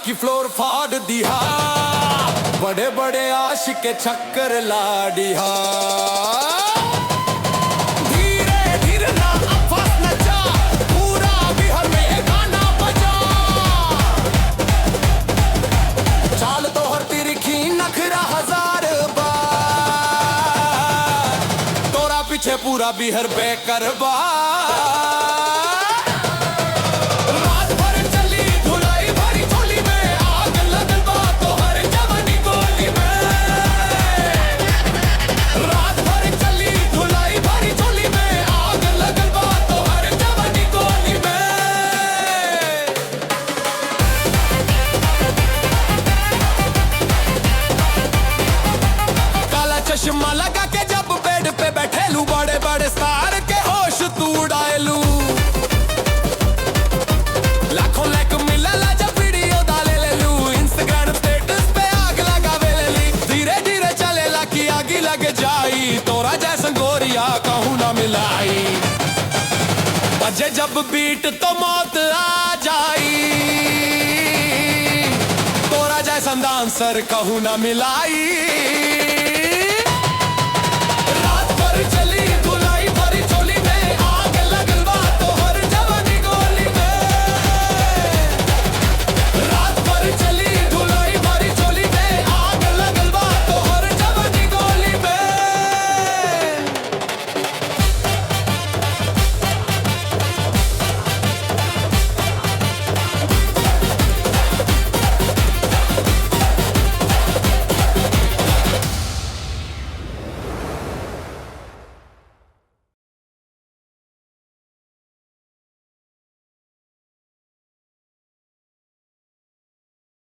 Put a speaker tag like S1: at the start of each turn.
S1: की फ्लोर फाड़ दिया, बड़े बड़े आशिक के चक्कर लाडिया। धीरे धीरे ना अफस नचा, पूरा बिहार में ये गाना बजा। चाल तो हर तिरखी नखरा हजार बार, तोरा पीछे पूरा बिहार बेकरबा। चश्मा लगा के जब बेड पे बैठे लू, बड़े बड़े स्टार के होश तू उड़ाए लू। लाखों लाइक मिलला जब वीडियो डाले ले लू, इंस्टाग्राम स्टेटस पे आग लगावे ले ली। धीरे धीरे चलेला कि आगी लग जाई, तोरा जैसा गोरिया कहूँ ना मिलाई। बजे जब बीट तो मौत आ जाई, तोरा जैसा डांसर कहूँ ना मिलाई।